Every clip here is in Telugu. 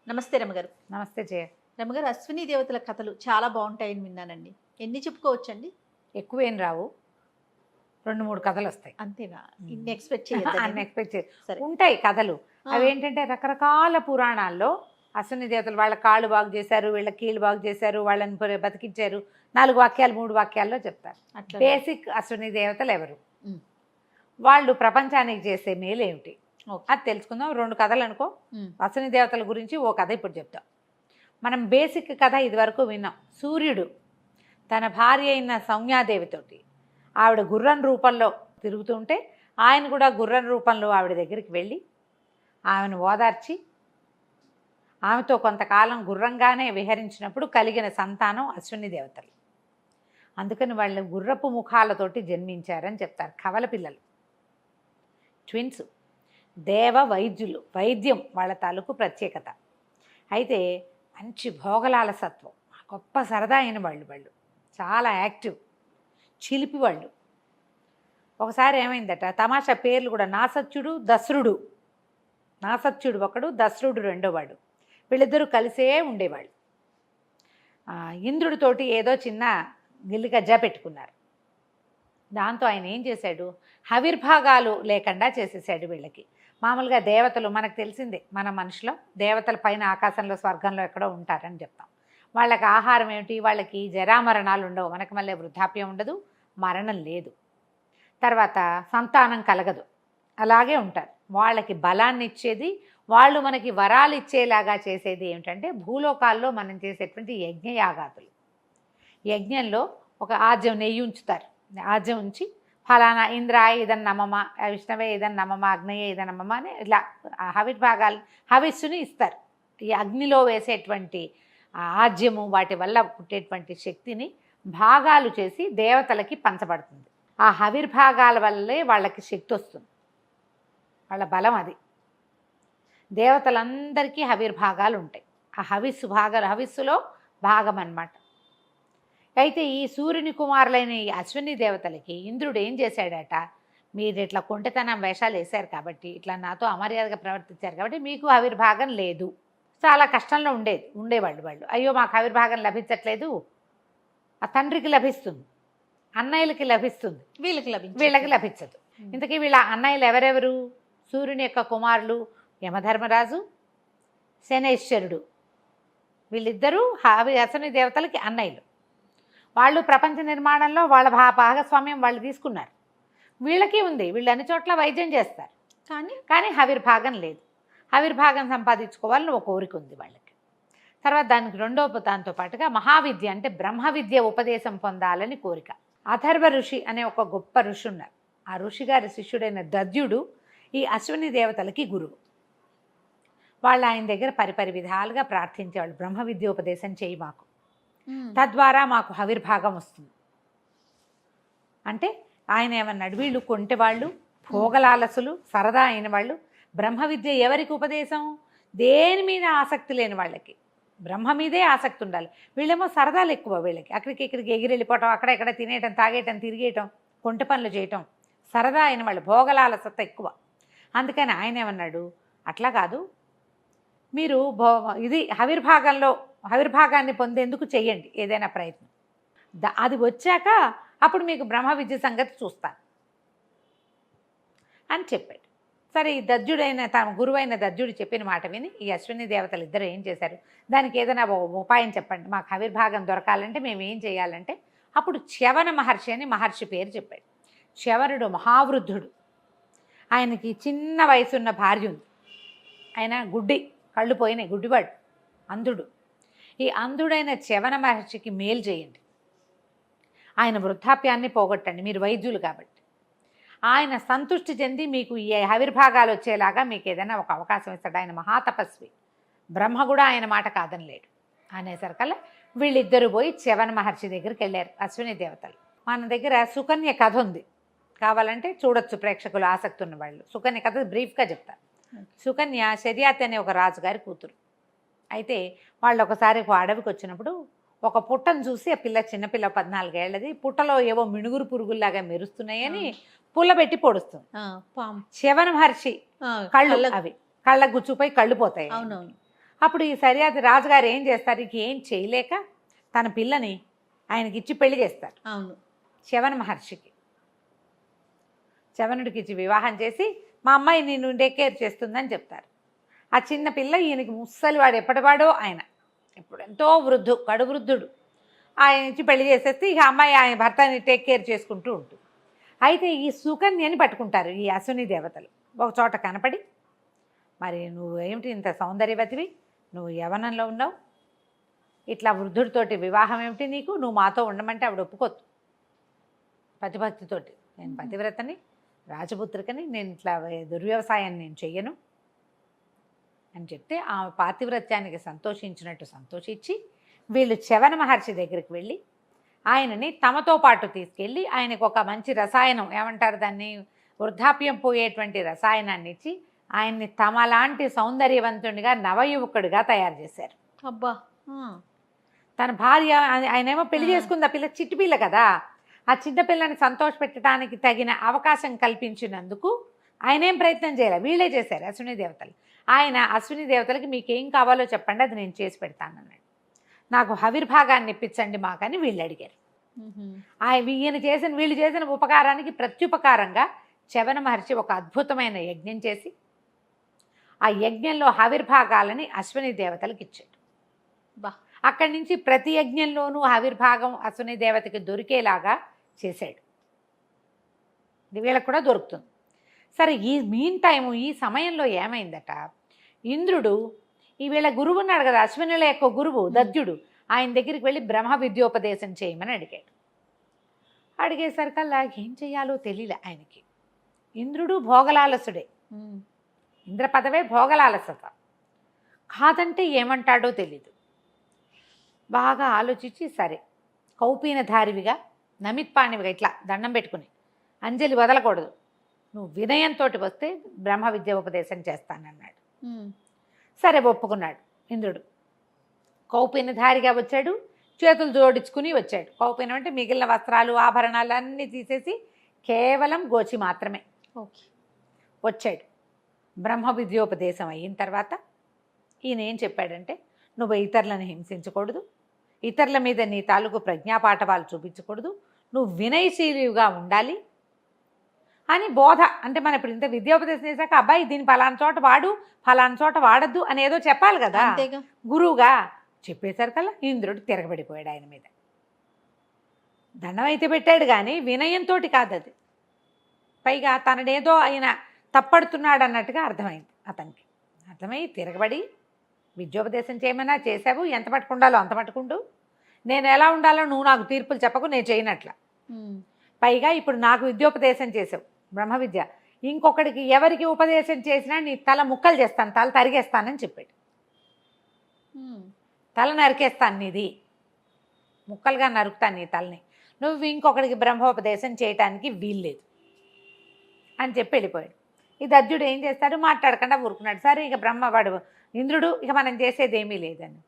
నమస్తే రమగారు. నమస్తే జయ. రమగారు, అశ్విని దేవతల కథలు చాలా బాగుంటాయని విన్నానండి. ఎన్ని చెప్పుకోవచ్చండి? ఎక్కువేం రావు, 2-3 కథలు వస్తాయి. అంతేనా? ఇన్ని ఎక్స్పెక్ట్ అన్ని చేయొద్దు. ఎక్స్పెక్ట్ సరే. ఉంటాయి కథలు. ఆ, అవి ఏంటంటే రకరకాల పురాణాల్లో అశ్విని దేవతలు వాళ్ళ కాళ్ళు బాగు చేశారు, వీళ్ళ కీళ్ళు బాగు చేశారు, వాళ్ళని బతికించారు, 4 వాక్యాలు 3 వాక్యాల్లో చెప్తారు. అట్లా. బేసిక్ అశ్విని దేవతలు ఎవరు, ఉమ్, వాళ్ళు ప్రపంచానికి చేసే మేలు ఏమిటి, ఓకే. అది తెలుసుకుందాం. 2 కథలు అనుకో. ఉమ్, అశ్విని దేవతల గురించి ఓ కథ ఇప్పుడు చెప్తాం. మనం బేసిక్ కథ ఇదివరకు విన్నాం. సూర్యుడు తన భార్య అయిన సౌమ్యాదేవితోటి ఆవిడ గుర్రం రూపంలో తిరుగుతుంటే ఆయన కూడా గుర్రం రూపంలో ఆవిడ దగ్గరికి వెళ్ళి ఆమెను ఓదార్చి ఆమెతో కొంతకాలం గుర్రంగానే విహరించినప్పుడు కలిగిన సంతానం అశ్విని దేవతలు. అందుకని వాళ్ళు గుర్రపు ముఖాలతోటి జన్మించారని చెప్తారు. కవల పిల్లలు, ట్విన్స్. దేవ వైద్యులు, వైద్యం వాళ్ళ తాలూకు ప్రత్యేకత. అయితే మంచి భోగలాలసత్వం, గొప్ప సరదా అయిన వాళ్ళు చాలా యాక్టివ్, చిలిపి వాళ్ళు. ఒకసారి ఏమైందట, తమాషా పేర్లు కూడా, నాసత్యుడు దసరుడు. నాసత్యుడు ఒకడు, దసరుడు రెండోవాడు. వీళ్ళిద్దరూ కలిసే ఉండేవాళ్ళు. ఇంద్రుడితోటి ఏదో చిన్న గిల్లి గజ్జా పెట్టుకున్నారు. దాంతో ఆయన ఏం చేశాడు, హవిర్భాగాలు లేకుండా చేసేసాడు వీళ్ళకి. మామూలుగా దేవతలు మనకు తెలిసిందే, మన మనుషులో దేవతల పైన ఆకాశంలో స్వర్గంలో ఎక్కడో ఉంటారని చెప్తాం. వాళ్ళకి ఆహారం ఏమిటి, వాళ్ళకి జరామరణాలు ఉండవు. మనకి మళ్ళీ వృద్ధాప్యం ఉండదు, మరణం లేదు, తర్వాత సంతానం కలగదు, అలాగే ఉంటారు. వాళ్ళకి బలాన్ని ఇచ్చేది, వాళ్ళు మనకి వరాలు ఇచ్చేలాగా చేసేది ఏమిటంటే భూలోకాల్లో మనం చేసేటువంటి యజ్ఞయాగాదులు. యజ్ఞంలో ఒక ఆజ్యం నెయ్యి ఉంచుతారు. ఆజ్యం ఉంచి ఫలానా ఇంద్రాయ ఇదన్ నమమ, విష్ణవే ఇదన్ నమమ, అగ్నయే ఇదన్ నమమ అని ఇలా హవిర్భాగాలు హవిస్సుని ఇస్తారు. ఈ అగ్నిలో వేసేటువంటి ఆజ్యము వాటి వల్ల పుట్టేటువంటి శక్తిని భాగాలు చేసి దేవతలకి పంచబడుతుంది. ఆ హవిర్భాగాల వల్లే వాళ్ళకి శక్తి వస్తుంది, వాళ్ళ బలం అది. దేవతలందరికీ హవిర్భాగాలు ఉంటాయి. ఆ హవిస్సులో భాగం అన్నమాట. అయితే ఈ సూర్యుని కుమారులైన ఈ అశ్విని దేవతలకి ఇంద్రుడు ఏం చేశాడట, మీరు ఇట్లా కొంటెతనం వేషాలు వేశారు కాబట్టి, ఇట్లా నాతో అమర్యాదగా ప్రవర్తించారు కాబట్టి మీకు హవిర్భాగం లేదు. చాలా కష్టంలో ఉండేవాళ్ళు వాళ్ళు. అయ్యో మాకు హవిర్భాగం లభించట్లేదు. ఆ తండ్రికి లభిస్తుంది, అన్నయ్యలకి లభిస్తుంది, వీళ్ళకి లభించదు. ఇంతకీ వీళ్ళ అన్నయ్యలు ఎవరెవరు? సూర్యుని యొక్క కుమారులు యమధర్మరాజు, శనేశ్వరుడు. వీళ్ళిద్దరూ అశ్విని దేవతలకి అన్నయ్యలు. వాళ్ళు ప్రపంచ నిర్మాణంలో వాళ్ళ భాగస్వామ్యం వాళ్ళు తీసుకున్నారు. వీళ్ళకి ఉంది, వీళ్ళు అన్ని చోట్ల వైద్యం చేస్తారు, కానీ హవిర్భాగం లేదు. హవిర్భాగం సంపాదించుకోవాలని ఒక కోరిక ఉంది వాళ్ళకి. తర్వాత దానికి దాంతో పాటుగా మహావిద్య అంటే బ్రహ్మ విద్య ఉపదేశం పొందాలని కోరిక. అథర్వ ఋషి అనే ఒక గొప్ప ఋషి ఉన్నారు. ఆ ఋషి గారి శిష్యుడైన దద్యుడు ఈ అశ్విని దేవతలకి గురువు. వాళ్ళు ఆయన దగ్గర పరిపరి విధాలుగా ప్రార్థించేవాళ్ళు, బ్రహ్మ విద్య ఉపదేశం చేయి మాకు, తద్వారా మాకు హవిర్భాగం వస్తుంది అంటే. ఆయన ఏమన్నాడు, వీళ్ళు కొంటెవాళ్ళు, భోగలాలసులు, సరదా అయిన వాళ్ళు. బ్రహ్మ విద్య ఎవరికి ఉపదేశం? దేని మీద ఆసక్తి లేని వాళ్ళకి బ్రహ్మ మీదే ఆసక్తి ఉండాలి. వీళ్ళేమో సరదాలు ఎక్కువ, వీళ్ళకి అక్కడికి ఇక్కడికి ఎగిరెళ్ళిపోవటం, అక్కడ తినేయటం, తాగేయటం, తిరిగేయటం, కొంట పనులు చేయటం, సరదా అయిన వాళ్ళు, భోగలాలసత ఎక్కువ. అందుకని ఆయన ఏమన్నాడు, అట్లా కాదు, మీరు ఇది హవిర్భాగాన్ని పొందేందుకు చెయ్యండి ఏదైనా ప్రయత్నం. అది వచ్చాక అప్పుడు మీకు బ్రహ్మ విద్య సంగతి చూస్తాను అని చెప్పాడు. సరే, ఈ దద్యుడైన తన గురువైన దద్యుడు చెప్పిన మాట విని ఈ అశ్విని దేవతలు ఇద్దరు ఏం చేశారు, దానికి ఏదైనా ఉపాయం చెప్పండి, మాకు హవిర్భాగం దొరకాలంటే మేము ఏం చేయాలంటే. అప్పుడు చ్యవన మహర్షి అని మహర్షి పేరు చెప్పాడు. చ్యవనుడు మహావృద్ధుడు, ఆయనకి చిన్న వయసున్న భార్య ఉంది. ఆయన గుడ్డి, కళ్ళు పోయినాయి, గుడ్డివాడు, అంధుడు. ఈ అంధుడైన చ్యవన మహర్షికి మేలు చేయండి, ఆయన వృద్ధాప్యాన్ని పోగొట్టండి, మీరు వైద్యులు కాబట్టి. ఆయన సంతృష్టి చెంది మీకు ఈ హవిర్భాగాలు వచ్చేలాగా మీకు ఏదైనా ఒక అవకాశం ఇస్తాడు. ఆయన మహాతపస్వి, బ్రహ్మ కూడా ఆయన మాట కాదనలేడు అనేసరికల్లా వీళ్ళిద్దరూ పోయి చ్యవన మహర్షి దగ్గరికి వెళ్ళారు అశ్విని దేవతలు. మన దగ్గర సుకన్య కథ ఉంది, కావాలంటే చూడొచ్చు ప్రేక్షకులు ఆసక్తి ఉన్న వాళ్ళు. సుకన్య కథ బ్రీఫ్గా చెప్తారు. సుకన్య శర్యాతి అనే ఒక రాజుగారి కూతురు. అయితే వాళ్ళు ఒకసారి ఒక అడవికి వచ్చినప్పుడు ఒక పుట్టను చూసి, ఆ పిల్ల చిన్నపిల్ల 14 ఏళ్ళది, పుట్టలో ఏవో మిణుగురు పురుగుల్లాగా మెరుస్తున్నాయని పుల్లబెట్టి పొడుస్తుంది. చ్యవన మహర్షి కళ్ళు, అవి కళ్ళ గుచ్చుపై కళ్ళు పోతాయి. అప్పుడు ఈ సరియాది రాజుగారు ఏం చేస్తారు, ఇక ఏం చేయలేక తన పిల్లని ఆయనకి ఇచ్చి పెళ్లి చేస్తారు. అవును. శవన మహర్షికి, శవనుడికి ఇచ్చి వివాహం చేసి మా అమ్మాయి నేను టేక్ కేర్ చేస్తుందని చెప్తారు. ఆ చిన్న పిల్ల ఈయనకి ముసలి వాడు, ఎప్పటివాడో ఆయన, ఇప్పుడు ఎంతో కడు వృద్ధుడు. ఆయన ఇచ్చి పెళ్లి చేసేస్తే ఇక అమ్మాయి ఆయన భర్తని టేక్ కేర్ చేసుకుంటూ ఉంటుంది. అయితే ఈ సుకన్యని పట్టుకుంటారు ఈ అశ్విని దేవతలు. ఒక చోట కనపడి, మరి నువ్వు ఏమిటి ఇంత సౌందర్యవతివి, నువ్వు యవనంలో ఉన్నావు, ఇట్లా వృద్ధుడితోటి వివాహం ఏమిటి నీకు, నువ్వు మాతో ఉండమంటే ఆవిడ ఒప్పుకోద్దు. పతిభక్తితోటి, నేను పతివ్రతని, రాజపుత్రికని, నేను ఇట్లా దుర్వ్యవసాయాన్ని నేను చెయ్యను అని చెప్తే ఆమె పాతివ్రత్యానికి సంతోషించినట్టు సంతోషించి వీళ్ళు శవన మహర్షి దగ్గరికి వెళ్ళి ఆయనని తమతో పాటు తీసుకెళ్ళి ఆయనకు ఒక మంచి రసాయనం, ఏమంటారు దాన్ని, వృద్ధాప్యం పోయేటువంటి రసాయనాన్ని ఇచ్చి ఆయన్ని తమలాంటి సౌందర్యవంతుడిగా నవయువకుడిగా తయారు చేశారు. అబ్బా. తన భార్య, ఆయనేమో పెళ్లి చేసుకుంది, ఆ పిల్ల చిట్టి పిల్ల కదా, ఆ చిన్న పిల్లని సంతోషపెట్టడానికి తగిన అవకాశం కల్పించినందుకు ఆయన ఏం ప్రయత్నం చేయాలి, వీళ్ళే చేశారు అశ్విని దేవతలు. ఆయన అశ్విని దేవతలకి మీకేం కావాలో చెప్పండి, అది నేను చేసి పెడతానన్నాడు. నాకు హవిర్భాగాన్ని ఇప్పించండి మాకని వీళ్ళు అడిగారు. వీళ్ళు చేసిన ఉపకారానికి ప్రత్యుపకారంగా శవన మహర్షి ఒక అద్భుతమైన యజ్ఞం చేసి ఆ యజ్ఞంలో హవిర్భాగాలని అశ్విని దేవతలకు ఇచ్చాడు. అక్కడి నుంచి ప్రతి యజ్ఞంలోనూ హవిర్భాగం అశ్విని దేవతకి దొరికేలాగా చేశాడు. ఇది వీళ్ళకు కూడా దొరుకుతుంది. సరే, ఈ మీన్ టైము, ఈ సమయంలో ఏమైందట, ఇంద్రుడు ఈ వీళ్ళ గురువు ఉన్నాడు కదా, అశ్వినుల యొక్క గురువు దద్యుడు, ఆయన దగ్గరికి వెళ్ళి బ్రహ్మ విద్యోపదేశం చేయమని అడిగాడు. అడిగేసరికల్లా ఏం చెయ్యాలో తెలియలే ఆయనకి. ఇంద్రుడు భోగలాలసుడే, ఇంద్ర పదవే భోగలాలసత, కాదంటే ఏమంటాడో తెలీదు. బాగా ఆలోచించి సరే కౌపీనధారివిగా నమిత్పాణివిగా ఇట్లా దండం పెట్టుకుని అంజలి వదలకూడదు, నువ్వు వినయంతో వస్తే బ్రహ్మ విద్య ఉపదేశం చేస్తానన్నాడు. సరే ఒప్పుకున్నాడు ఇంద్రుడు. కౌపీనధారిగా వచ్చాడు, చేతులు జోడించుకుని వచ్చాడు. కౌపీనం అంటే మిగిలిన వస్త్రాలు ఆభరణాలు అన్నీ తీసేసి కేవలం గోచి మాత్రమే వచ్చాడు. బ్రహ్మ విద్యోపదేశం అయిన తర్వాత ఈయన ఏం చెప్పాడంటే, నువ్వు ఇతరులను హింసించకూడదు, ఇతరుల మీద నీ తాలూకు ప్రజ్ఞాపాఠవాలు చూపించకూడదు, నువ్వు వినయశీలిగా ఉండాలి అని బోధ. అంటే మనం ఇప్పుడు ఇంత విద్యోపదేశం చేశాక అబ్బాయి దీన్ని ఫలానా చోట వాడు, ఫలానా చోట వాడద్దు అనేదో చెప్పాలి కదా గురువుగా. చెప్పేసరికల్లా ఇంద్రుడు తిరగబడిపోయాడు ఆయన మీద. దండం అయితే పెట్టాడు కానీ వినయంతో కాదు అది. పైగా తననేదో ఆయన తప్పడుతున్నాడు అన్నట్టుగా అర్థమైంది అతనికి. అర్థమై తిరగబడి విద్యోపదేశం చేయమన్నా చేసావు, ఎంత పట్టుకుండాలో అంత పట్టుకుంటూ, నేను ఎలా ఉండాలో నువ్వు నాకు తీర్పులు చెప్పకు, నేను చేయనట్ల. పైగా ఇప్పుడు నాకు విద్యోపదేశం చేసావు బ్రహ్మ విద్య, ఇంకొకడికి ఎవరికి ఉపదేశం చేసినా నీ తల ముక్కలు చేస్తాను, తల తరిగేస్తానని చెప్పాడు. తల నరికేస్తాను, నీది ముక్కలుగా నరుకుతాను నీ తలని, నువ్వు ఇంకొకడికి బ్రహ్మోపదేశం చేయటానికి వీల్లేదు అని చెప్పి వెళ్ళిపోయాడు. ఈ దద్యుడు ఏం చేస్తాడు, మాట్లాడకుండా ఊరుకున్నాడు. సరే ఇక బ్రహ్మవాడు ఇంద్రుడు, ఇక మనం చేసేది ఏమీ లేదని.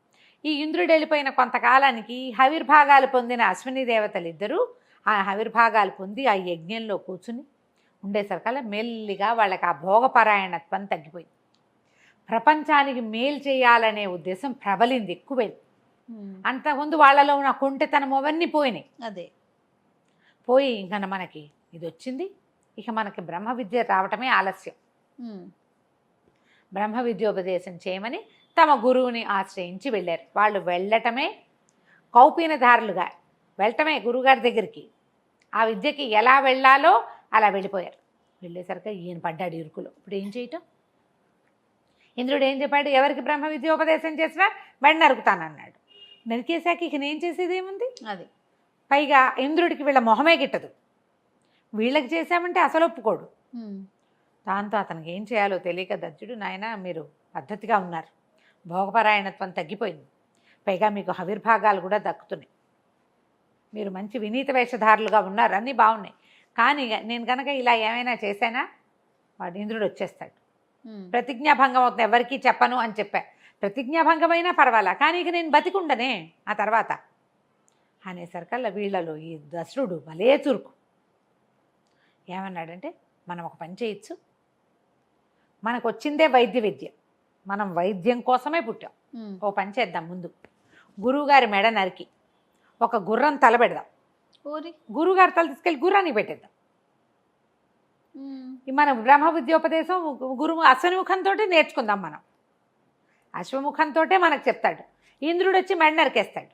ఈ ఇంద్రుడు వెళ్ళిపోయిన కొంతకాలానికి హవిర్భాగాలు పొందిన అశ్విని దేవతలు ఇద్దరూ ఆ హవిర్భాగాలు పొంది ఆ యజ్ఞంలో కూర్చుని ఉండేసరికల్లా మెల్లిగా వాళ్ళకి ఆ భోగపరాయణత్వం తగ్గిపోయింది. ప్రపంచానికి మేలు చేయాలనే ఉద్దేశం ప్రబలింది, ఎక్కువైంది. అంతకుముందు వాళ్ళలో ఉన్న కుంటితనం అవన్నీ పోయినాయి. అదే పోయి ఇంకా మనకి ఇది వచ్చింది, ఇక మనకి బ్రహ్మ విద్య రావటమే ఆలస్యం. బ్రహ్మ విద్యోపదేశం చేయమని తమ గురువుని ఆశ్రయించి వెళ్ళారు. వాళ్ళు వెళ్ళటమే కౌపీనధారులుగా వెళ్ళటమే గురువుగారి దగ్గరికి. ఆ విద్యకి ఎలా వెళ్ళాలో అలా వెళ్ళిపోయారు. వెళ్ళేసరికి ఈయన పడ్డాడు ఇరుకులో. ఇప్పుడు ఏం చేయటం? ఇంద్రుడు ఏం చెప్పాడు, ఎవరికి బ్రహ్మ విద్యోపదేశం చేసినా వెంట నరుకుతానన్నాడు. నరికేశాక ఇక నేను చేసేది ఏముంది? అది పైగా ఇంద్రుడికి వీళ్ళ మొహమే గిట్టదు, వీళ్ళకి చేశామంటే అసలు ఒప్పుకోడు. దాంతో అతనికి ఏం చేయాలో తెలియక దద్యుడు, నాయన మీరు పద్ధతిగా ఉన్నారు, భోగపరాయణత్వం తగ్గిపోయింది, పైగా మీకు హవిర్భాగాలు కూడా దక్కుతున్నాయి, మీరు మంచి వినీత వేషధారులుగా ఉన్నారు, అన్నీ బాగున్నాయి, కానీ నేను కనుక ఇలా ఏమైనా చేశానా వాడు ఇంద్రుడు వచ్చేస్తాడు, ప్రతిజ్ఞాభంగం అవుతుంది, ఎవరికీ చెప్పను అని చెప్పా. ప్రతిజ్ఞాభంగమైనా పర్వాలా, కానీ ఇక నేను బతికుండనే ఆ తర్వాత అనేసరికల్లా వీళ్ళలో ఈ దశరుడు భలే చురుకు. ఏమన్నాడంటే, మనం ఒక పని చేయొచ్చు, మనకు వచ్చిందే వైద్య విద్య, మనం వైద్యం కోసమే పుట్టాం, ఓ పని చేద్దాం, ముందు గురువుగారి మెడ నరికి ఒక గుర్రం తల పెడదాం. ఓరి గురువుగారి తల తీసుకెళ్ళి గుర్రానికి పెట్టేద్దాం. ఈ మన బ్రహ్మ విద్యోపదేశం గురువు అశ్వముఖంతో నేర్చుకుందాం. మనం అశ్వముఖంతో మనకు చెప్తాడు. ఇంద్రుడు వచ్చి మెడ నరికేస్తాడు,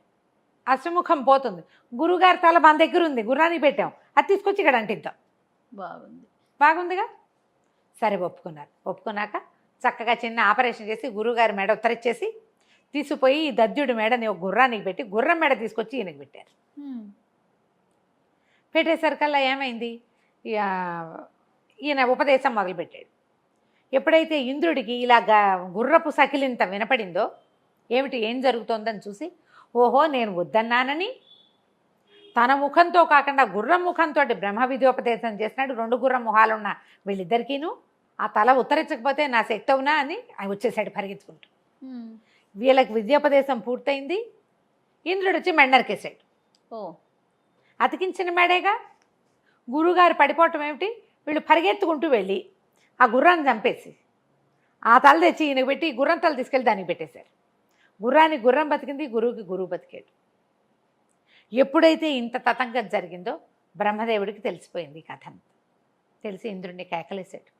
అశ్వముఖం పోతుంది. గురువుగారి తల మన దగ్గర ఉంది, గుర్రానికి పెట్టాం, అది తీసుకొచ్చి ఇక్కడ అంటిద్దాం. బాగుందిగా? సరే ఒప్పుకున్నారు. ఒప్పుకున్నాక చక్కగా చిన్న ఆపరేషన్ చేసి గురువుగారి మెడ ఉత్తరిచ్చేసి తీసుకుపోయి ఈ దద్యుడి మెడని ఒక గుర్రానికి పెట్టి గుర్రం మెడ తీసుకొచ్చి ఈయనకి పెట్టారు. పెట్టేసరికల్లా ఏమైంది, ఈయన ఉపదేశం మొదలుపెట్టాడు. ఎప్పుడైతే ఇంద్రుడికి ఇలా గుర్రపు సకిలింత వినపడిందో, ఏం జరుగుతోందని చూసి, ఓహో నేను వద్దన్నానని తన ముఖంతో కాకుండా గుర్రం ముఖంతో బ్రహ్మ విద్యోపదేశం చేసినాడు. 2 గుర్రం మొహాలున్న వీళ్ళిద్దరికీను ఆ తల ఉత్తరించకపోతే నా శక్తి అవునా అని ఆయన వచ్చేసాడు పరిగెత్తుకుంటూ. వీళ్ళకి విద్యోపదేశం పూర్తయింది. ఇంద్రుడు వచ్చి మెడ నరికేశాడు. అతికించిన మెడేగా. గురువుగారు పడిపోవటం ఏమిటి, వీళ్ళు పరిగెత్తుకుంటూ వెళ్ళి ఆ గుర్రాన్ని చంపేసి ఆ తల తెచ్చి ఈయనకు పెట్టి గుర్రం తల తీసుకెళ్ళి దానికి పెట్టేశారు. గుర్రానికి గుర్రం బతికింది, గురువుకి గురువు బతికాడు. ఎప్పుడైతే ఇంత తతంగం జరిగిందో బ్రహ్మదేవుడికి తెలిసిపోయింది ఈ కథ అంతా. తెలిసి ఇంద్రుడిని కేకలేశాడు,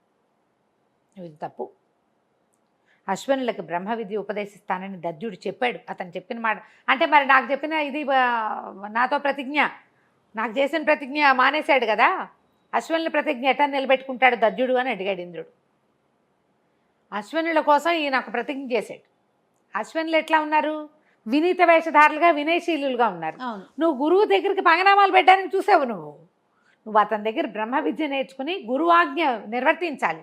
ఇది తప్పు. అశ్వనులకు బ్రహ్మ విద్య ఉపదేశిస్తానని దద్యుడు చెప్పాడు. అతను చెప్పిన మాట అంటే మరి నాకు చెప్పిన ఇది నాతో ప్రతిజ్ఞ, నాకు చేసిన ప్రతిజ్ఞ మానేశాడు కదా, అశ్వనుల ప్రతిజ్ఞ ఎట్లా నిలబెట్టుకుంటాడు దద్యుడు అని అడిగాడు ఇంద్రుడు. అశ్వనుల కోసం ఈయన ఒక ప్రతిజ్ఞ చేశాడు. అశ్వనులు ఎట్లా ఉన్నారు, వినీత వేషధారులుగా వినయశీలుగా ఉన్నారు. నువ్వు గురువు దగ్గరికి పంగనామాలు పెట్టడానికి చూసావు. నువ్వు అతని దగ్గర బ్రహ్మ విద్య నేర్చుకుని గురువు ఆజ్ఞ నిర్వర్తించాలి.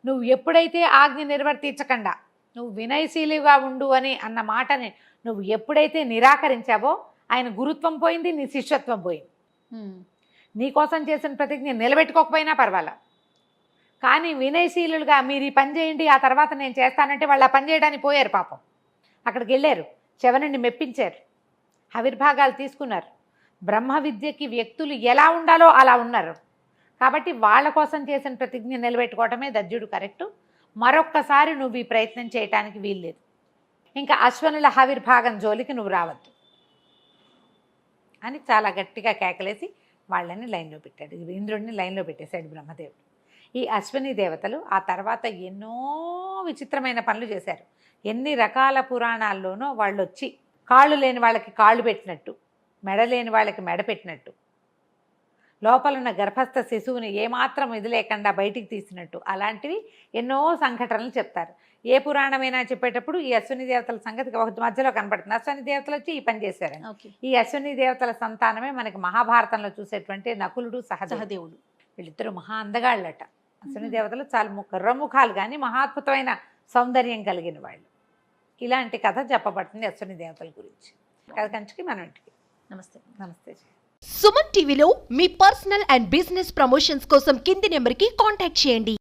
నువ్వు ఎప్పుడైతే ఆజ్ఞ నిర్వర్తించకుండా నువ్వు వినయశీలిగా ఉండు అని అన్న మాటని నువ్వు ఎప్పుడైతే నిరాకరించావో ఆయన గురుత్వం పోయింది, నీ శిష్యత్వం పోయింది. నీకోసం చేసిన ప్రతిజ్ఞ నిలబెట్టుకోకపోయినా పర్వాలా, కానీ వినయశీలుగా మీరు ఈ పని చేయండి ఆ తర్వాత నేను చేస్తానంటే వాళ్ళు ఆ పని చేయడానికి పోయారు. పాపం అక్కడికి వెళ్ళారు, శవనుడిని మెప్పించారు, ఆవిర్భాగాలు తీసుకున్నారు. బ్రహ్మ విద్యకి వ్యక్తులు ఎలా ఉండాలో అలా ఉన్నారు. కాబట్టి వాళ్ళ కోసం చేసిన ప్రతిజ్ఞ నిలబెట్టుకోవటమే దద్యుడు కరెక్టు. మరొక్కసారి నువ్వు ఈ ప్రయత్నం చేయటానికి వీల్లేదు. ఇంకా అశ్వనుల ఆవిర్భాగం జోలికి నువ్వు రావద్దు అని చాలా గట్టిగా కేకలేసి వాళ్ళని లైన్లో పెట్టాడు. ఇంద్రుడిని లైన్లో పెట్టేశాడు బ్రహ్మదేవుడు. ఈ అశ్విని దేవతలు ఆ తర్వాత ఎన్నో విచిత్రమైన పనులు చేశారు. ఎన్ని రకాల పురాణాల్లోనో వాళ్ళు వచ్చి కాళ్ళు లేని వాళ్ళకి కాళ్ళు పెట్టినట్టు, మెడ లేని వాళ్ళకి మెడ పెట్టినట్టు, లోపలున్న గర్భస్థ శిశువుని ఏమాత్రం ఇది లేకుండా బయటికి తీసినట్టు, అలాంటివి ఎన్నో సంఘటనలు చెప్తారు. ఏ పురాణమైనా చెప్పేటప్పుడు ఈ అశ్విని దేవతల సంగతి ఒక మధ్యలో కనపడుతుంది. అశ్విని దేవతలు వచ్చి ఈ పని చేశారని. ఈ అశ్విని దేవతల సంతానమే మనకి మహాభారతంలో చూసేటువంటి నకులుడు సహదేవుడు. వీళ్ళిద్దరూ మహా అందగాళ్ళట. అశ్విని దేవతలు చాలా కర్రముఖాలు కానీ మహాద్భుతమైన సౌందర్యం కలిగిన వాళ్ళు. ఇలాంటి కథ చెప్పబడుతుంది అశ్విని దేవతల గురించి. కథ కంచికి మనం ఇంటికి. నమస్తే. నమస్తే. సుమన్ టీవీలో మీ పర్సనల్ అండ్ బిజినెస్ ప్రమోషన్స్ కోసం కింది నెంబర్కి కాంటాక్ట్ చేయండి.